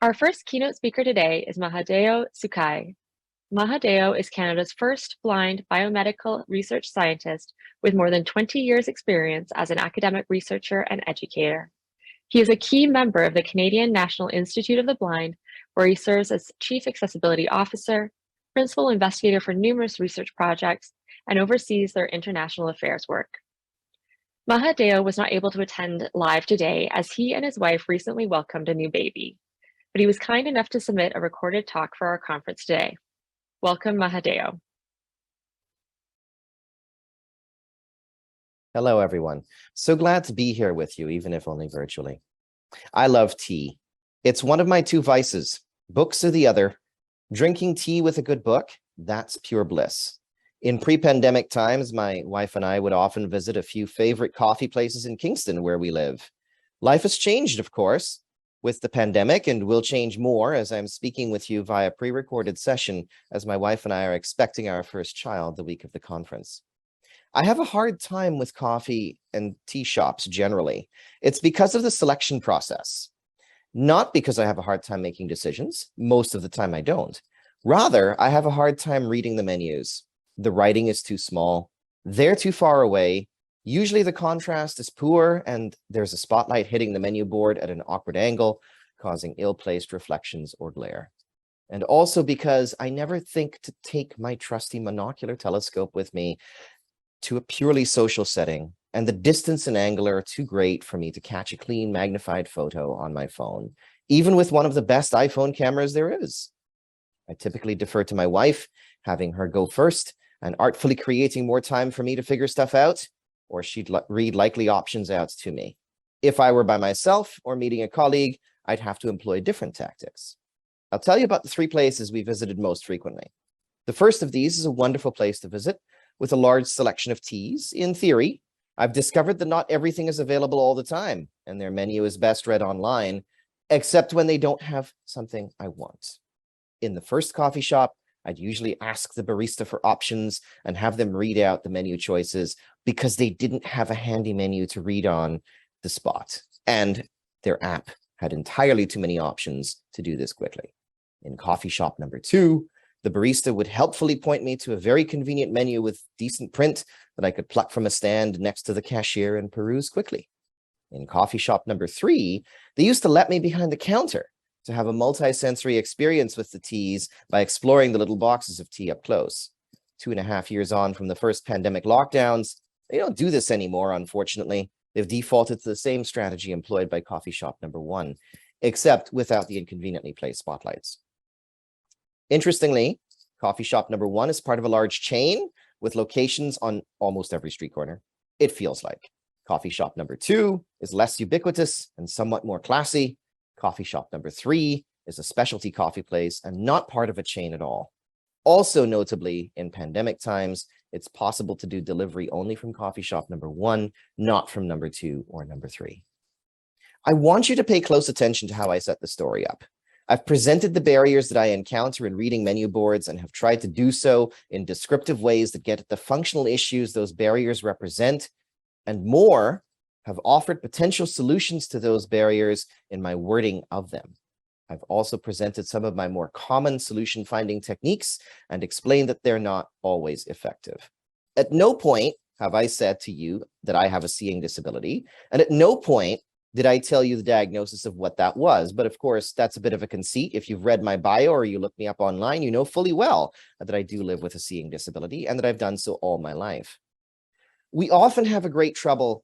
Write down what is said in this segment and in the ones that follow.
Our first keynote speaker today is Mahadeo Sukhai. Mahadeo is Canada's first blind biomedical research scientist with more than 20 years' experience as an academic researcher and educator. He is a key member of the Canadian National Institute of the Blind, where he serves as Chief Accessibility Officer, Principal Investigator for numerous research projects, and oversees their international affairs work. Mahadeo was not able to attend live today as he and his wife recently welcomed a new baby, but he was kind enough to submit a recorded talk for our conference today. Welcome, Mahadeo. Hello, everyone. So glad to be here with you, even if only virtually. I love tea. It's one of my two vices. Books are the other. Drinking tea with a good book, that's pure bliss. In pre-pandemic times, my wife and I would often visit a few favorite coffee places in Kingston where we live. Life has changed, of course, with the pandemic, and will change more as I'm speaking with you via pre-recorded session as my wife and I are expecting our first child the week of the conference. I have a hard time with coffee and tea shops generally. It's because of the selection process, not because I have a hard time making decisions. Most of the time I don't. Rather, I have a hard time reading the menus. The writing is too small. They're too far away. Usually the contrast is poor and there's a spotlight hitting the menu board at an awkward angle, causing ill-placed reflections or glare. And also because I never think to take my trusty monocular telescope with me to a purely social setting, and the distance and angle are too great for me to catch a clean magnified photo on my phone, even with one of the best iPhone cameras there is. I typically defer to my wife, having her go first and artfully creating more time for me to figure stuff out, or she'd read likely options out to me. If I were by myself or meeting a colleague, I'd have to employ different tactics. I'll tell you about the three places we visited most frequently. The first of these is a wonderful place to visit with a large selection of teas. In theory, I've discovered that not everything is available all the time, and their menu is best read online, except when they don't have something I want. In the first coffee shop, I'd usually ask the barista for options and have them read out the menu choices because they didn't have a handy menu to read on the spot, and their app had entirely too many options to do this quickly. In coffee shop number 2, the barista would helpfully point me to a very convenient menu with decent print that I could pluck from a stand next to the cashier and peruse quickly. In coffee shop number 3, they used to let me behind the counter to have a multi-sensory experience with the teas by exploring the little boxes of tea up close. 2.5 years on from the first pandemic lockdowns, they don't do this anymore, unfortunately. They've defaulted to the same strategy employed by coffee shop number 1, except without the inconveniently placed spotlights. Interestingly, coffee shop number 1 is part of a large chain with locations on almost every street corner. It feels like. Coffee shop number 2 is less ubiquitous and somewhat more classy. Coffee shop number 3 is a specialty coffee place and not part of a chain at all. Also notably, in pandemic times, it's possible to do delivery only from coffee shop number 1, not from number 2 or number 3. I want you to pay close attention to how I set the story up. I've presented the barriers that I encounter in reading menu boards and have tried to do so in descriptive ways that get at the functional issues those barriers represent, and more, have offered potential solutions to those barriers in my wording of them. I've also presented some of my more common solution finding techniques and explained that they're not always effective. At no point have I said to you that I have a seeing disability, and at no point did I tell you the diagnosis of what that was. But of course, that's a bit of a conceit. If you've read my bio or you look me up online, you know fully well that I do live with a seeing disability and that I've done so all my life. We often have a great trouble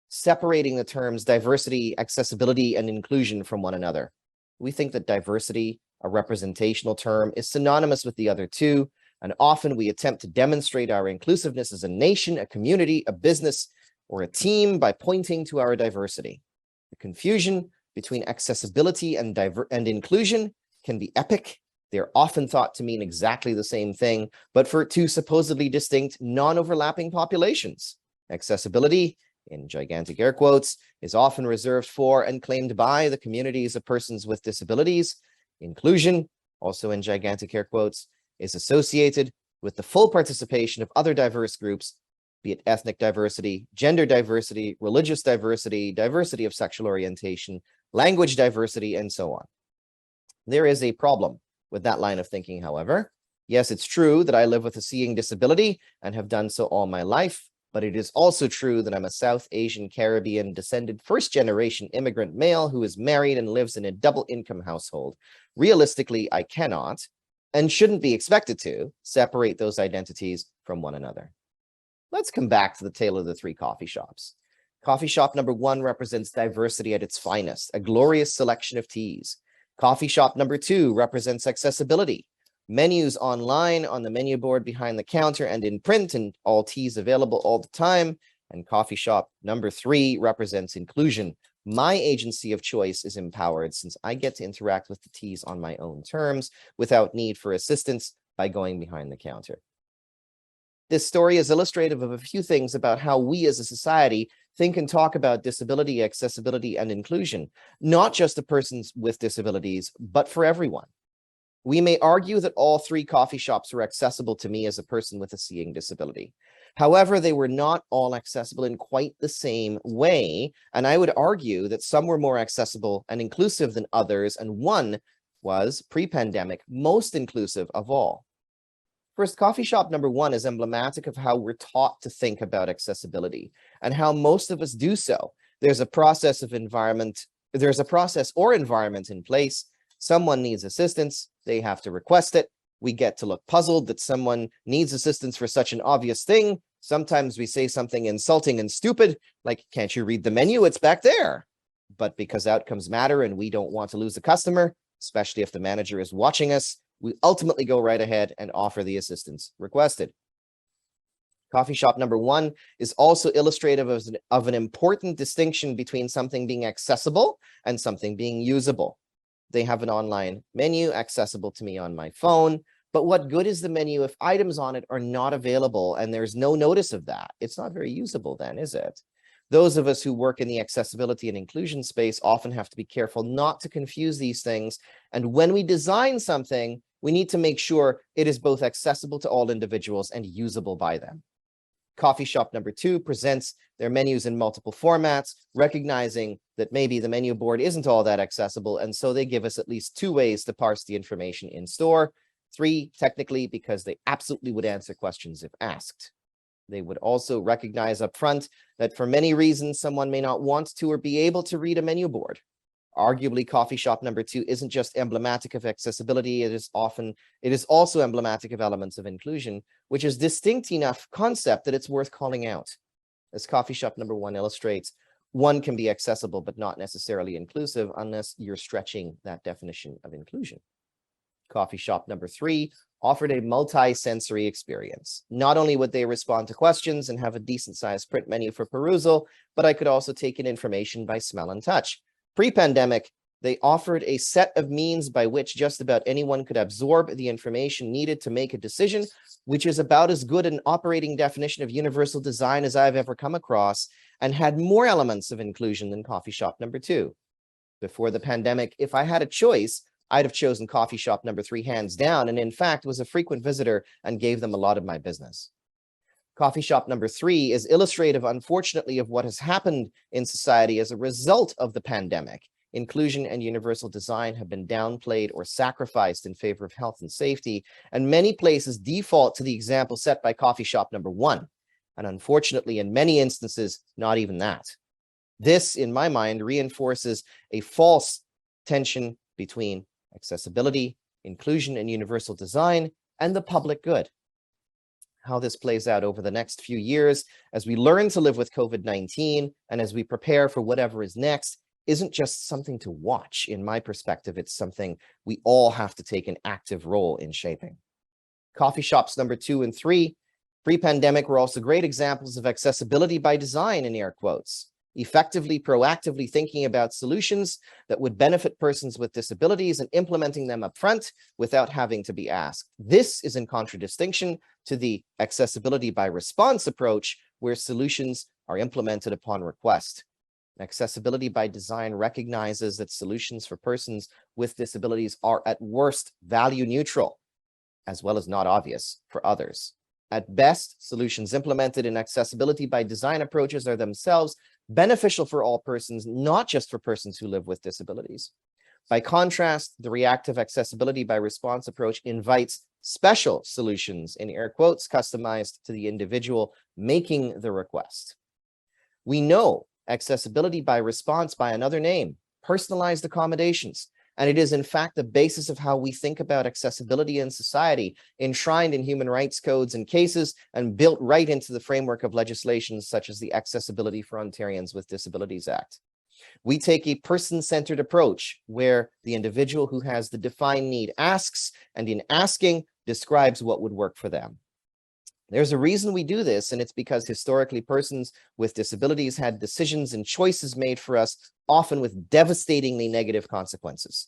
separating the terms diversity, accessibility, and inclusion from one another. We think that diversity, a representational term, is synonymous with the other two, and often we attempt to demonstrate our inclusiveness as a nation, a community, a business, or a team by pointing to our diversity. The confusion between accessibility and inclusion can be epic. They're often thought to mean exactly the same thing, but for two supposedly distinct, non-overlapping populations. Accessibility, in gigantic air quotes, is often reserved for and claimed by the communities of persons with disabilities. Inclusion, also in gigantic air quotes, is associated with the full participation of other diverse groups, be it ethnic diversity, gender diversity, religious diversity, diversity of sexual orientation, language diversity, and so on. There is a problem with that line of thinking, however. Yes, it's true that I live with a seeing disability and have done so all my life, but it is also true that I'm a South Asian Caribbean descended first-generation immigrant male who is married and lives in a double-income household. Realistically, I cannot and shouldn't be expected to separate those identities from one another. Let's come back to the tale of the three coffee shops. Coffee shop number 1 represents diversity at its finest, a glorious selection of teas. Coffee shop number 2 represents accessibility, menus online on the menu board behind the counter and in print, and all teas available all the time. And coffee shop number 3 represents inclusion. My agency of choice is empowered since I get to interact with the teas on my own terms without need for assistance by going behind the counter. This story is illustrative of a few things about how we as a society think and talk about disability, accessibility, and inclusion, not just the persons with disabilities, but for everyone. We may argue that all 3 coffee shops are accessible to me as a person with a seeing disability. However, they were not all accessible in quite the same way, and I would argue that some were more accessible and inclusive than others, and one was, pre-pandemic, most inclusive of all. First, coffee shop number 1 is emblematic of how we're taught to think about accessibility and how most of us do so. There's a process or environment in place. Someone needs assistance, they have to request it. We get to look puzzled that someone needs assistance for such an obvious thing. Sometimes we say something insulting and stupid, like, can't you read the menu? It's back there. But because outcomes matter and we don't want to lose a customer, especially if the manager is watching us, we ultimately go right ahead and offer the assistance requested. Coffee shop number 1 is also illustrative of an important distinction between something being accessible and something being usable. They have an online menu accessible to me on my phone, but what good is the menu if items on it are not available and there's no notice of that? It's not very usable then, is it? Those of us who work in the accessibility and inclusion space often have to be careful not to confuse these things. And when we design something, we need to make sure it is both accessible to all individuals and usable by them. Coffee shop number 2 presents their menus in multiple formats, recognizing that maybe the menu board isn't all that accessible, and so they give us at least 2 ways to parse the information in store. 3, technically, because they absolutely would answer questions if asked. They would also recognize up front that for many reasons, someone may not want to or be able to read a menu board. Arguably, coffee shop number 2 isn't just emblematic of accessibility, it is also emblematic of elements of inclusion, which is distinct enough concept that it's worth calling out. As coffee shop number 1 illustrates, one can be accessible but not necessarily inclusive unless you're stretching that definition of inclusion. Coffee shop number 3 offered a multi-sensory experience. Not only would they respond to questions and have a decent-sized print menu for perusal, but I could also take in information by smell and touch. Pre-pandemic, they offered a set of means by which just about anyone could absorb the information needed to make a decision, which is about as good an operating definition of universal design as I've ever come across, and had more elements of inclusion than coffee shop number 2. Before the pandemic, if I had a choice, I'd have chosen coffee shop number 3 hands down, and in fact was a frequent visitor and gave them a lot of my business. Coffee shop number 3 is illustrative, unfortunately, of what has happened in society as a result of the pandemic. Inclusion and universal design have been downplayed or sacrificed in favor of health and safety, and many places default to the example set by coffee shop number 1. And unfortunately, in many instances, not even that. This, in my mind, reinforces a false tension between accessibility, inclusion, and universal design, and the public good. How this plays out over the next few years as we learn to live with COVID-19 and as we prepare for whatever is next isn't just something to watch. In my perspective, it's something we all have to take an active role in shaping. Coffee shops number 2 and 3, pre-pandemic, were also great examples of accessibility by design, in air quotes. Effectively, proactively thinking about solutions that would benefit persons with disabilities and implementing them up front without having to be asked. This is in contradistinction to the accessibility by response approach, where solutions are implemented upon request. Accessibility by design recognizes that solutions for persons with disabilities are at worst value neutral, as well as not obvious for others. At best, solutions implemented in accessibility by design approaches are themselves beneficial for all persons, not just for persons who live with disabilities. By contrast, the reactive accessibility by response approach invites special solutions, in air quotes, customized to the individual making the request. We know accessibility by response by another name, personalized accommodations, and it is in fact the basis of how we think about accessibility in society, enshrined in human rights codes and cases, and built right into the framework of legislation such as the Accessibility for Ontarians with Disabilities Act. We take a person-centered approach where the individual who has the defined need asks, and in asking, describes what would work for them. There's a reason we do this, and it's because historically persons with disabilities had decisions and choices made for us, often with devastatingly negative consequences.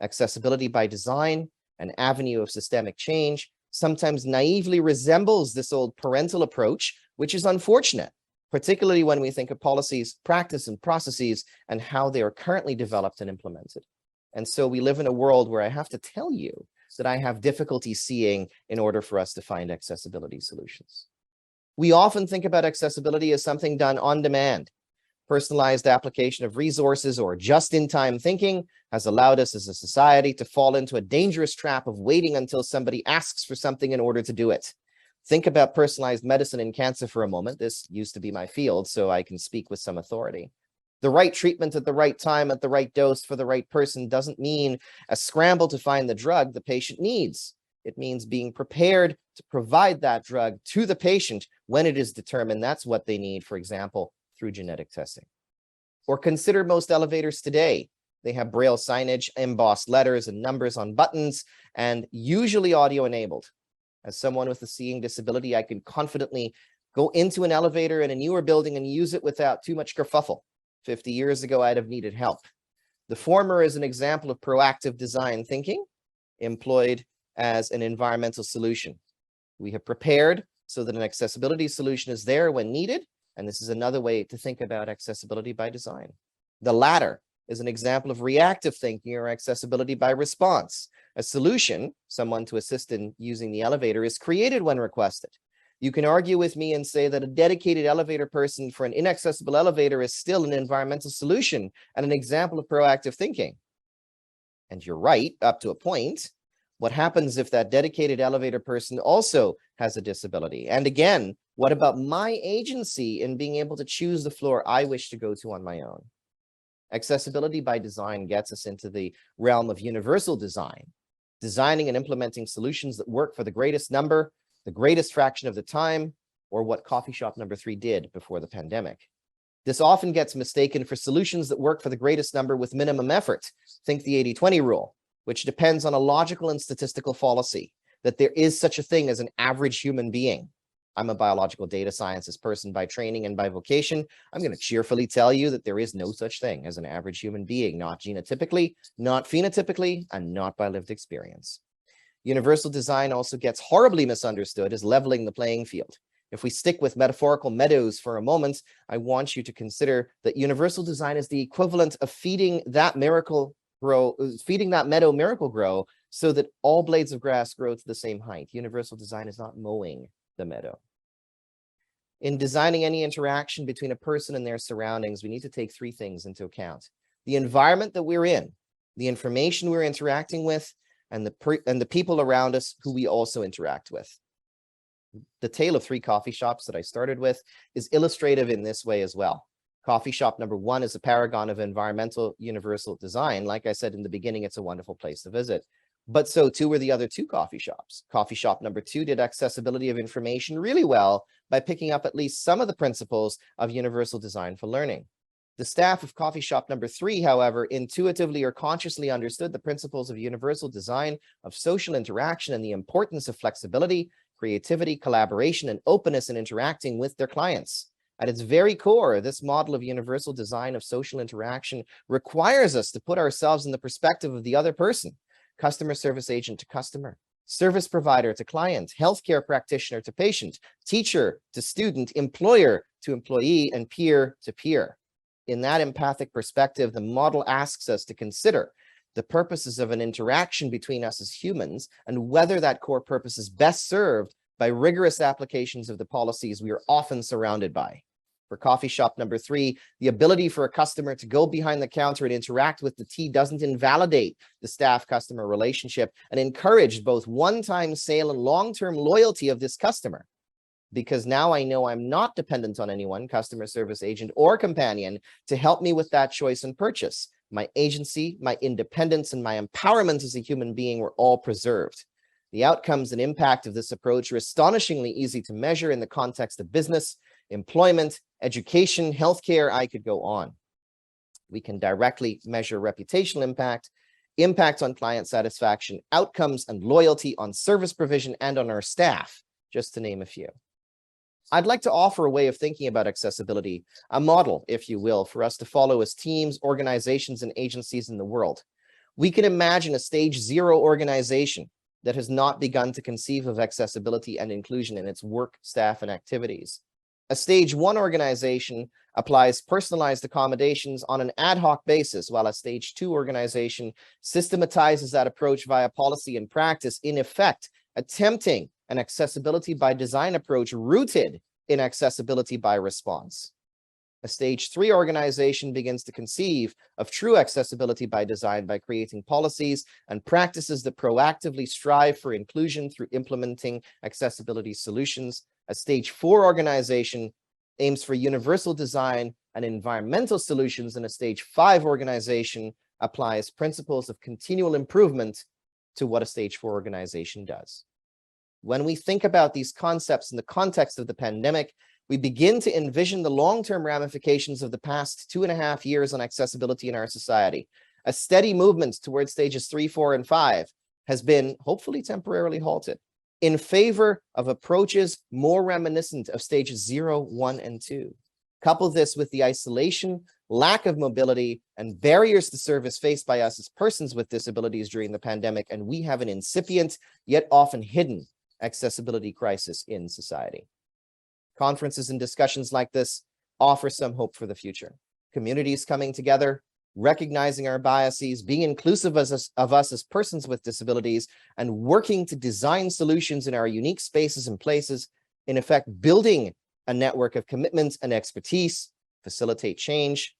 Accessibility by design, an avenue of systemic change, sometimes naively resembles this old parental approach, which is unfortunate, particularly when we think of policies, practice, and processes, and how they are currently developed and implemented. And so we live in a world where I have to tell you that I have difficulty seeing in order for us to find accessibility solutions. We often think about accessibility as something done on demand. Personalized application of resources or just-in-time thinking has allowed us as a society to fall into a dangerous trap of waiting until somebody asks for something in order to do it. Think about personalized medicine in cancer for a moment. This used to be my field, so I can speak with some authority. The right treatment at the right time, at the right dose for the right person doesn't mean a scramble to find the drug the patient needs. It means being prepared to provide that drug to the patient when it is determined that's what they need, for example, through genetic testing. Or consider most elevators today. They have braille signage, embossed letters and numbers on buttons, and usually audio enabled. As someone with a seeing disability, I can confidently go into an elevator in a newer building and use it without too much kerfuffle. 50 years ago, I'd have needed help. The former is an example of proactive design thinking employed as an environmental solution. We have prepared so that an accessibility solution is there when needed, and this is another way to think about accessibility by design. The latter is an example of reactive thinking or accessibility by response. A solution, someone to assist in using the elevator, is created when requested. You can argue with me and say that a dedicated elevator person for an inaccessible elevator is still an environmental solution and an example of proactive thinking. And you're right, up to a point. What happens if that dedicated elevator person also has a disability? And again, what about my agency in being able to choose the floor I wish to go to on my own? Accessibility by design gets us into the realm of universal design, designing and implementing solutions that work for the greatest number, the greatest fraction of the time, or what coffee shop number 3 did before the pandemic. This often gets mistaken for solutions that work for the greatest number with minimum effort. Think the 80-20 rule, which depends on a logical and statistical fallacy, that there is such a thing as an average human being. I'm a biological data sciences person by training and by vocation. I'm going to cheerfully tell you that there is no such thing as an average human being, not genotypically, not phenotypically, and not by lived experience. Universal design also gets horribly misunderstood as leveling the playing field. If we stick with metaphorical meadows for a moment, I want you to consider that universal design is the equivalent of feeding that meadow miracle grow so that all blades of grass grow to the same height. Universal design is not mowing the meadow. In designing any interaction between a person and their surroundings, we need to take 3 things into account: the environment that we're in, the information we're interacting with, and the people around us who we also interact with. The tale of 3 coffee shops that I started with is illustrative in this way as well. Coffee shop number 1 is a paragon of environmental universal design. Like I said in the beginning, it's a wonderful place to visit. But so too were the other 2 coffee shops. Coffee shop number 2 did accessibility of information really well by picking up at least some of the principles of universal design for learning. The staff of coffee shop number 3, however, intuitively or consciously understood the principles of universal design, of social interaction, and the importance of flexibility, creativity, collaboration, and openness in interacting with their clients. At its very core, this model of universal design of social interaction requires us to put ourselves in the perspective of the other person: customer service agent to customer, service provider to client, healthcare practitioner to patient, teacher to student, employer to employee, and peer to peer. In that empathic perspective, the model asks us to consider the purposes of an interaction between us as humans and whether that core purpose is best served by rigorous applications of the policies we are often surrounded by. For coffee shop number 3, the ability for a customer to go behind the counter and interact with the tea doesn't invalidate the staff-customer relationship and encourage both one-time sale and long-term loyalty of this customer. Because now I know I'm not dependent on anyone, customer service agent or companion, to help me with that choice and purchase. My agency, my independence, and my empowerment as a human being were all preserved. The outcomes and impact of this approach are astonishingly easy to measure in the context of business, employment, education, healthcare. I could go on. We can directly measure reputational impact, impact on client satisfaction, outcomes and loyalty on service provision and on our staff, just to name a few. I'd like to offer a way of thinking about accessibility, a model, if you will, for us to follow as teams, organizations, and agencies in the world. We can imagine a stage 0 organization that has not begun to conceive of accessibility and inclusion in its work, staff, and activities. A stage 1 organization applies personalized accommodations on an ad hoc basis, while a stage 2 organization systematizes that approach via policy and practice, in effect, attempting an accessibility by design approach rooted in accessibility by response. A stage 3 organization begins to conceive of true accessibility by design by creating policies and practices that proactively strive for inclusion through implementing accessibility solutions. A stage 4 organization aims for universal design and environmental solutions, and a stage 5 organization applies principles of continual improvement to what a stage 4 organization does. When we think about these concepts in the context of the pandemic, we begin to envision the long-term ramifications of the past 2.5 years on accessibility in our society. A steady movement towards stages 3, 4, and 5 has been hopefully temporarily halted in favor of approaches more reminiscent of stages 0, 1, and 2. Couple this with the isolation, lack of mobility, and barriers to service faced by us as persons with disabilities during the pandemic, and we have an incipient, yet often hidden, accessibility crisis in society. Conferences and discussions like this offer some hope for the future. Communities coming together, recognizing our biases, being inclusive of us as persons with disabilities, and working to design solutions in our unique spaces and places, in effect, building a network of commitments and expertise, facilitate change,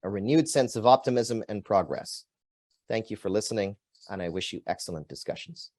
a renewed sense of optimism and progress. Thank you for listening, and I wish you excellent discussions.